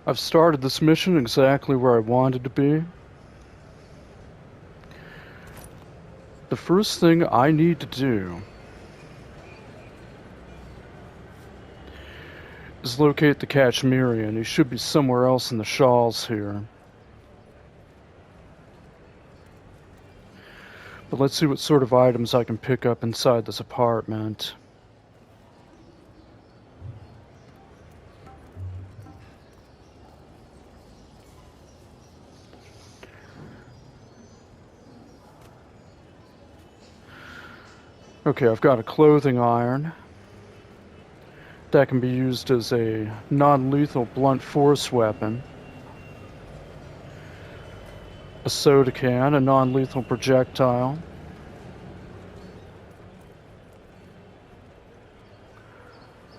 I've started this mission exactly where I wanted to be. The first thing I need to do is locate the Kashmirian. He should be somewhere else in the shawls here. But let's see what sort of items I can pick up inside this apartment. Okay, I've got a clothing iron. That can be used as a non-lethal blunt force weapon. A soda can, a non-lethal projectile.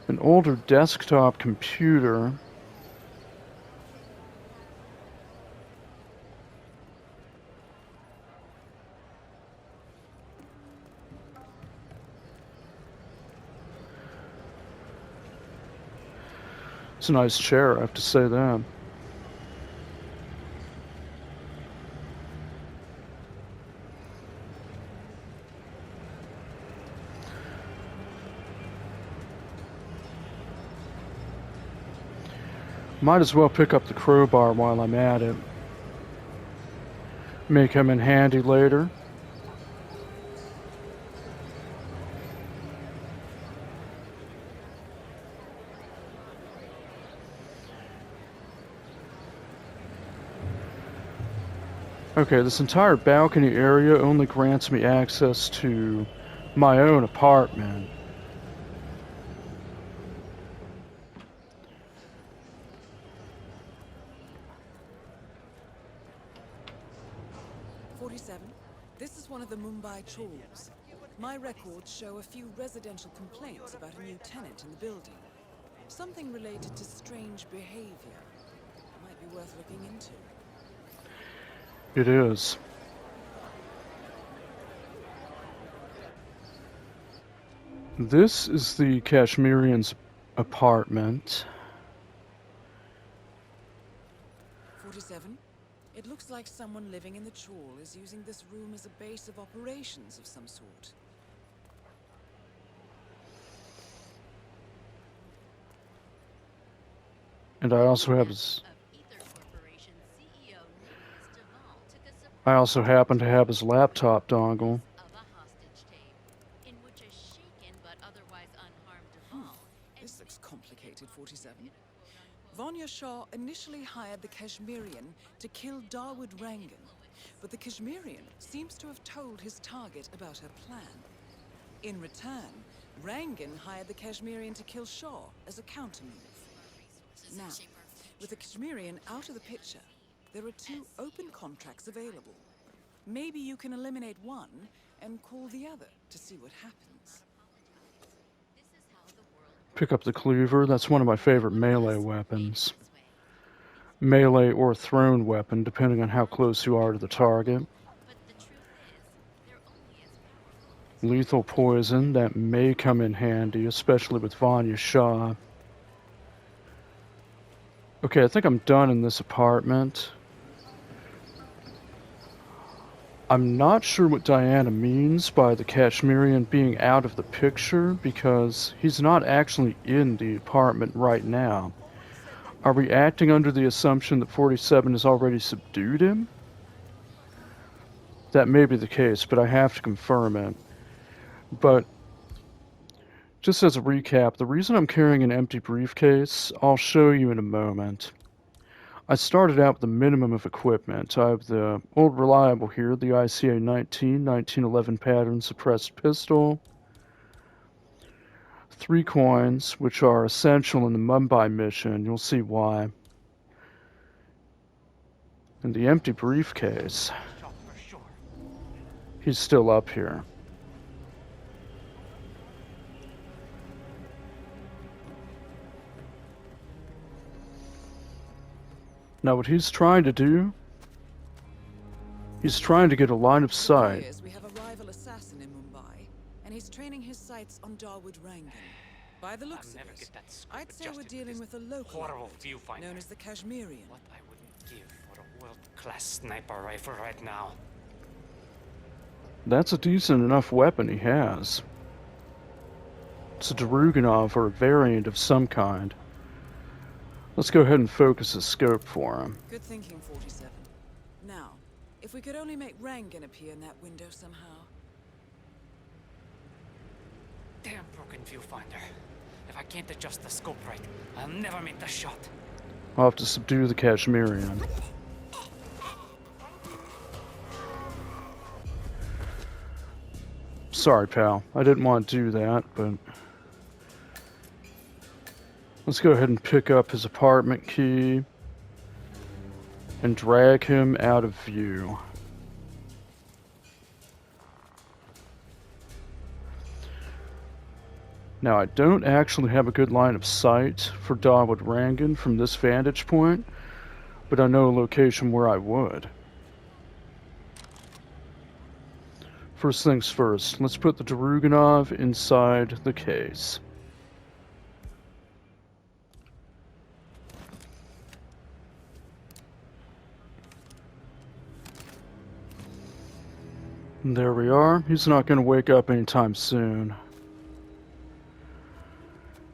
An older desktop computer. It's a nice chair, I have to say that. Might as well pick up the crowbar while I'm at it. May come in handy later. Okay, this entire balcony area only grants me access to my own apartment. This is one of the Mumbai chores. My records show a few residential complaints about a new tenant in the building. Something related to strange behavior. Might be worth looking into. It is. This is the Kashmirian's apartment. 47. It looks like someone living in the chawl is using this room as a base of operations of some sort. And I also have his... I also happen to have his laptop dongle. This looks complicated, 47. Vanya Shah initially hired the Kashmirian to kill Dawood Rangan, but the Kashmirian seems to have told his target about her plan. In return, Rangan hired the Kashmirian to kill Shah as a countermove. Now, with the Kashmirian out of the picture, there are 2 open contracts available. Maybe you can eliminate one and call the other to see what happens. Pick up the cleaver. That's one of my favorite melee weapons. Melee or thrown weapon, depending on how close you are to the target. Lethal poison, that may come in handy, especially with Vanya Shah. Okay, I think I'm done in this apartment. I'm not sure what Diana means by the Kashmirian being out of the picture, because he's not actually in the apartment right now. Are we acting under the assumption that 47 has already subdued him? That may be the case, but I have to confirm it. But, just as a recap, the reason I'm carrying an empty briefcase, I'll show you in a moment. I started out with a minimum of equipment. I have the old reliable here, the ICA 1911 pattern suppressed pistol, 3 coins, which are essential in the Mumbai mission. You'll see why. And the empty briefcase. He's still up here. Now what he's trying to do, he's trying to get a line of sight. We have a rival assassin in Mumbai, and he's training his sights on Dawood Rangan. By the looks I'll never of get it, that stupid I'd say we're Justin dealing with with a this local horrible operative, viewfinder. known as the Kashmirian. What I wouldn't give for a world-class sniper rifle right now. That's a decent enough weapon he has. It's a Daruganov or a variant of some kind. Let's go ahead and focus the scope for him. Good thinking, 47. Now, if we could only make Rangan appear in that window somehow. Damn broken viewfinder. If I can't adjust the scope right, I'll never make the shot. I'll have to subdue the Kashmirian. Sorry, pal. I didn't want to do that, but... Let's go ahead and pick up his apartment key and drag him out of view. Now, I don't actually have a good line of sight for Dawood Rangan from this vantage point, but I know a location where I would. First things first, let's put the Daruganov inside the case. And there we are. He's not going to wake up anytime soon.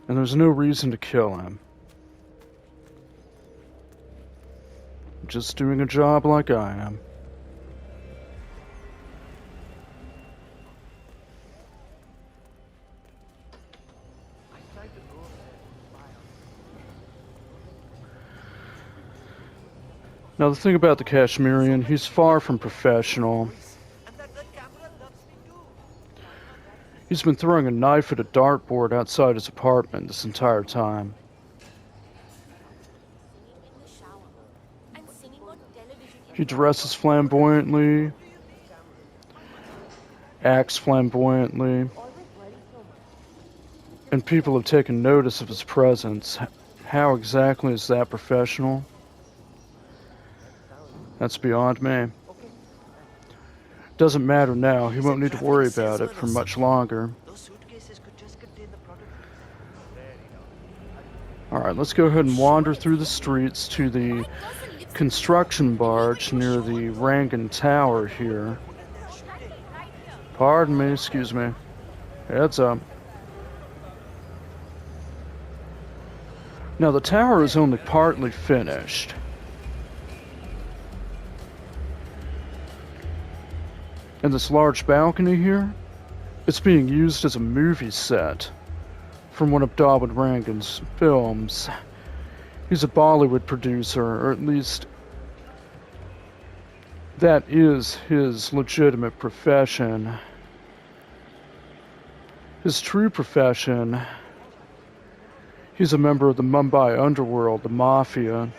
And there's no reason to kill him. Just doing a job like I am. Now the thing about the Kashmirian, he's far from professional. He's been throwing a knife at a dartboard outside his apartment this entire time. He dresses flamboyantly, acts flamboyantly, and people have taken notice of his presence. How exactly is that professional? That's beyond me. Doesn't matter now. He won't need to worry about it for much longer. Alright, let's go ahead and wander through the streets to the construction barge near the Rangan Tower here. Pardon me, excuse me. Heads up. Now the tower is only partly finished. And this large balcony here, it's being used as a movie set from one of Dawood Rangan's films. He's a Bollywood producer, or at least that is his legitimate profession. His true profession, he's a member of the Mumbai underworld, the Mafia.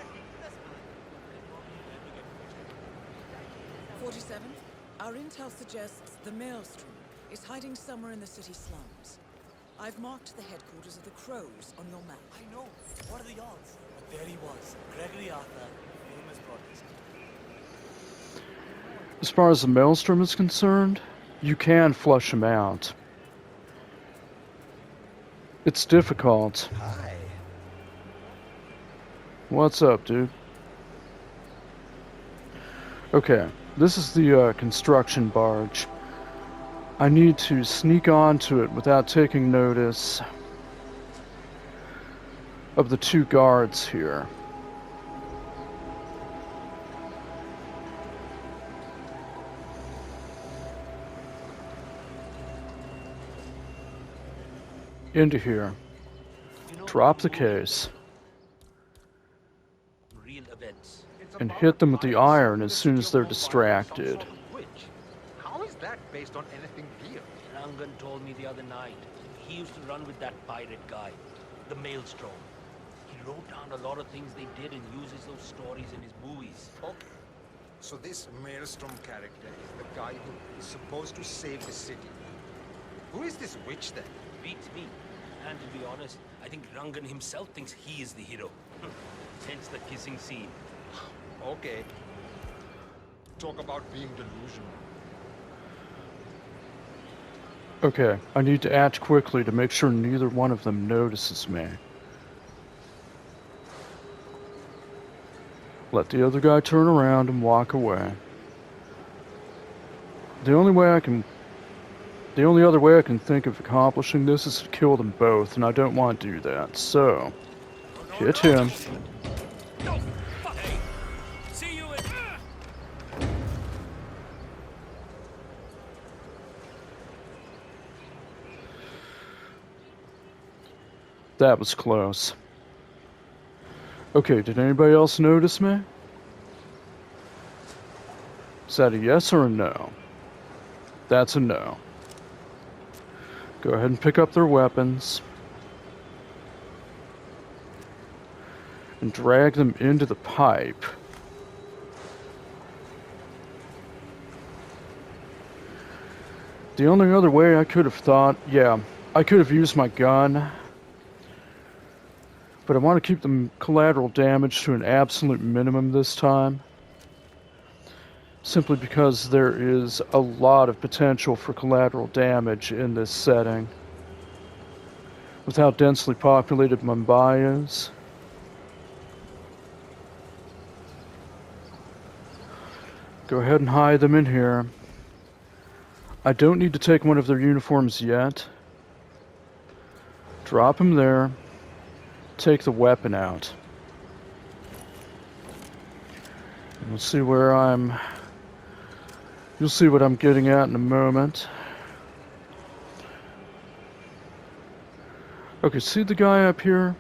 47. Our intel suggests the Maelstrom is hiding somewhere in the city slums. I've marked the headquarters of the Crows on your map. I know. What are the odds? But there he was, Gregory Arthur, famous protest. As far as the Maelstrom is concerned, you can flush him out. It's difficult. Hi. What's up, dude? Okay, this is the construction barge. I need to sneak onto it without taking notice of the two guards here. Into here. Drop the case. Real events. And hit them with the iron as soon as they're distracted. How is that based on anything real? Rangan told me the other night. He used to run with that pirate guy, the Maelstrom. He wrote down a lot of things they did and uses those stories in his movies. Okay. So this Maelstrom character is the guy who is supposed to save the city. Who is this witch then? Beats me. And to be honest, I think Rangan himself thinks he is the hero. Hence the kissing scene. Okay. Talk about being delusional. Okay, I need to act quickly to make sure neither one of them notices me. Let the other guy turn around and walk away. The only other way I can think of accomplishing this is to kill them both, and I don't want to do that, so hit him. No! Fuck! Hey! See you in... That was close. Okay, did anybody else notice me? Is that a yes or a no? That's a no. Go ahead and pick up their weapons. And drag them into the pipe. The only other way I could have thought, yeah, I could have used my gun. But I want to keep the collateral damage to an absolute minimum this time. Simply because there is a lot of potential for collateral damage in this setting. With how densely populated Mumbai is. Go ahead and hide them in here. I don't need to take one of their uniforms yet. Drop them there. Take the weapon out. And we'll see where I'm... You'll see what I'm getting at in a moment. Okay, see the guy up here?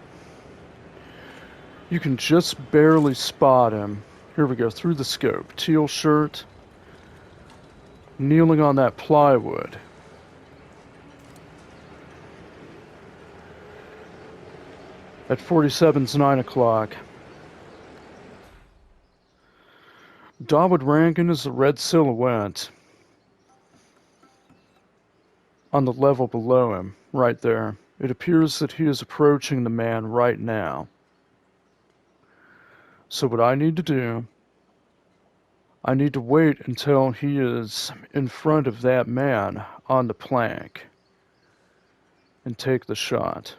You can just barely spot him. Here we go, through the scope. Teal shirt. Kneeling on that plywood. At 47's 9 o'clock. Dawood Rangan is the red silhouette. On the level below him, right there. It appears that he is approaching the man right now. So what I need to do, I need to wait until he is in front of that man on the plank. And take the shot.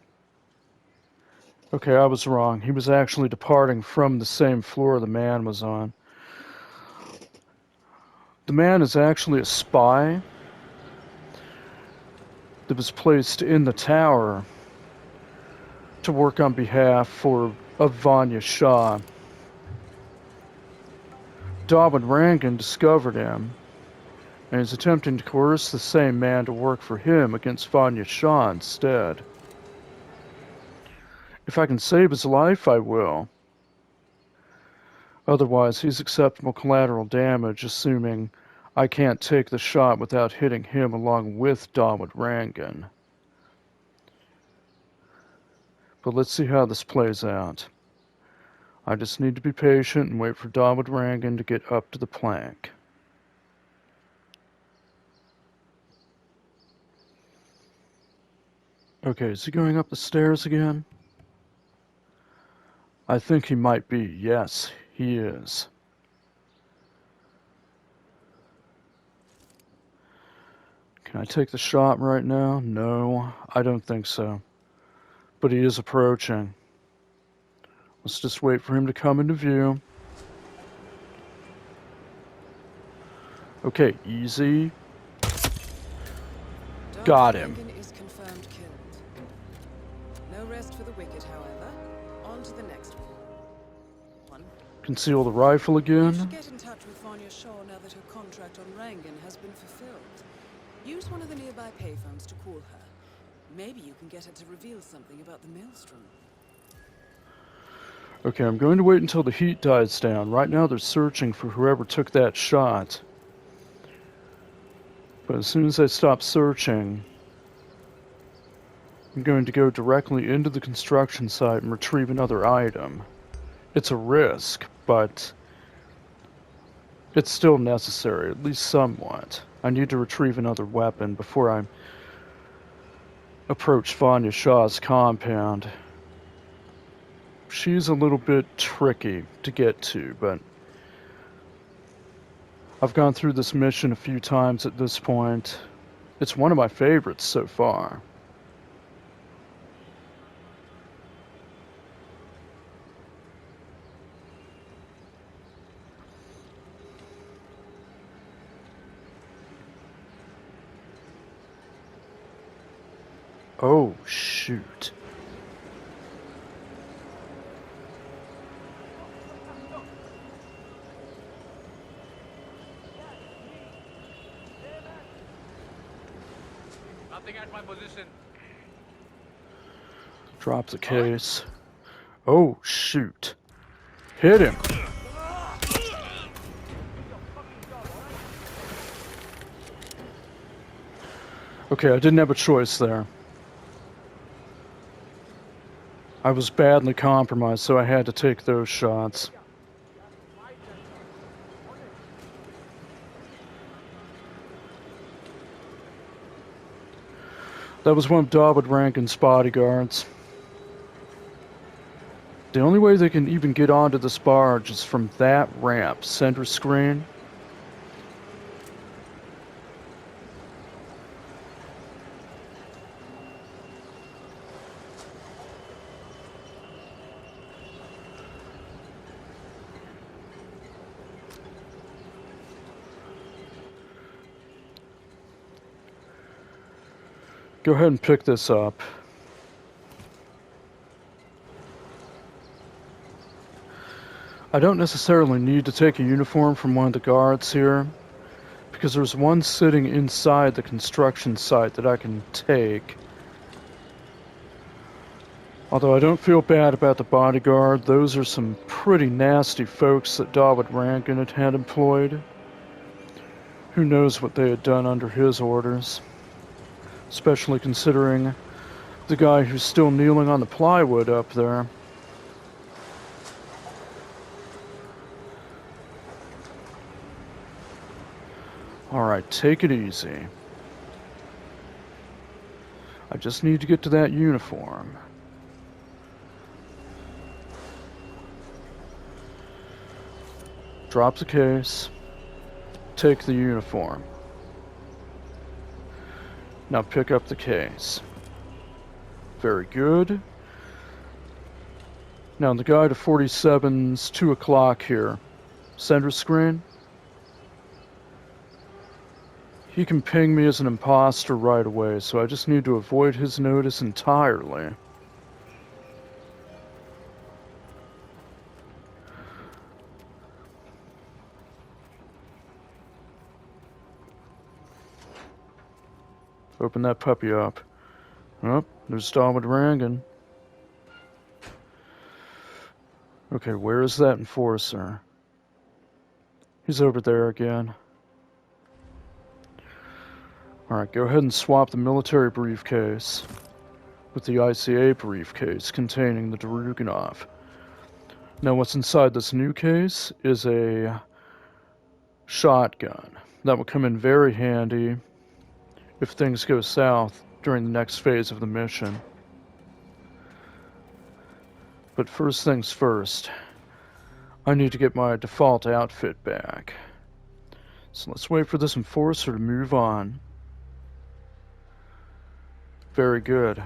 Okay, I was wrong. He was actually departing from the same floor the man was on. The man is actually a spy that was placed in the tower to work on behalf of Vanya Shah. Dawood Rangan discovered him and is attempting to coerce the same man to work for him against Vanya Shah instead. If I can save his life, I will. Otherwise, he's acceptable collateral damage, assuming I can't take the shot without hitting him along with Dawood Rangan. But let's see how this plays out. I just need to be patient and wait for Dawood Rangan to get up to the plank. Okay, is he going up the stairs again? I think he might be. Yes, he is. Can I take the shot right now? No, I don't think so. But he is approaching. Let's just wait for him to come into view. Okay, easy. Got him. Rangan is confirmed killed. No rest for the wicked, however. On to the next one. Conceal the rifle You again. should get in touch with Vanya Shaw now that her contract on Rangan has been fulfilled. Use one of the nearby payphones to call her. Maybe you can get her to reveal something about the maelstrom. Okay, I'm going to wait until the heat dies down. Right now they're searching for whoever took that shot. But as soon as they stop searching, I'm going to go directly into the construction site and retrieve another item. It's a risk, but it's still necessary, at least somewhat. I need to retrieve another weapon before I approach Vanya Shaw's compound. She's a little bit tricky to get to, but I've gone through this mission a few times at this point. It's one of my favorites so far. Oh, shoot. Nothing at my position. Drop the case. Oh, shoot. Hit him. Okay, I didn't have a choice there. I was badly compromised, so I had to take those shots. That was one of Dawood Rangan's bodyguards. The only way they can even get onto this barge is from that ramp, center screen. Go ahead and pick this up. I don't necessarily need to take a uniform from one of the guards here, because there's one sitting inside the construction site that I can take. Although I don't feel bad about the bodyguard, those are some pretty nasty folks that Dawood Rangan had employed. Who knows what they had done under his orders? Especially considering the guy who's still kneeling on the plywood up there. Alright, take it easy. I just need to get to that uniform. Drop the case. Take the uniform. Now pick up the case. Very good. Now the guy to 47's 2 o'clock here. Center screen. He can ping me as an imposter right away, so I just need to avoid his notice entirely. Open that puppy up. Oh, there's Dawood Rangan. Okay, where is that enforcer? He's over there again. Alright, go ahead and swap the military briefcase with the ICA briefcase containing the Dragunov. Now what's inside this new case is a shotgun. That will come in very handy if things go south during the next phase of the mission. But first things first, I need to get my default outfit back. So let's wait for this enforcer to move on. Very good.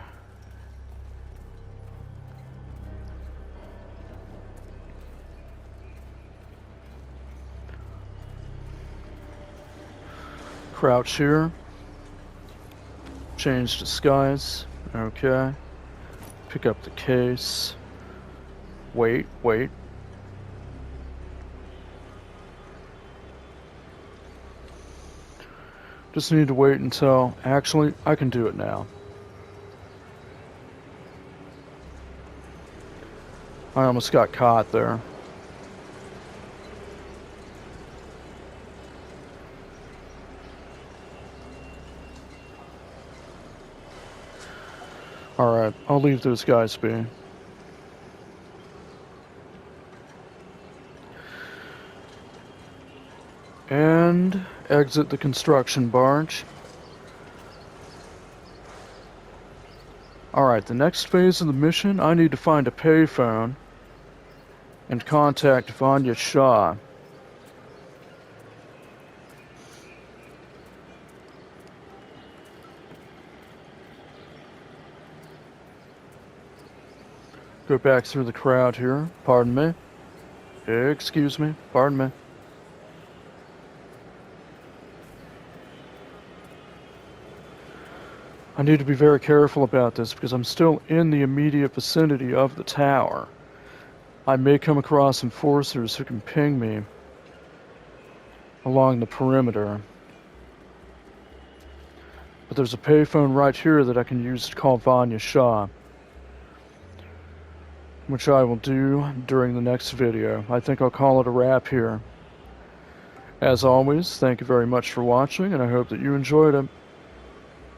Crouch here. Change disguise. Okay. Pick up the case. Wait. Just need to wait until... Actually, I can do it now. I almost got caught there. Alright, I'll leave those guys be. And exit the construction barge. Alright, the next phase of the mission, I need to find a payphone and contact Vanya Shah. Go back through the crowd here. Pardon me. Excuse me. Pardon me. I need to be very careful about this because I'm still in the immediate vicinity of the tower. I may come across enforcers who can ping me along the perimeter. But there's a payphone right here that I can use to call Vanya Shaw, which I will do during the next video. I think I'll call it a wrap here. As always, thank you very much for watching, and I hope that you enjoyed it.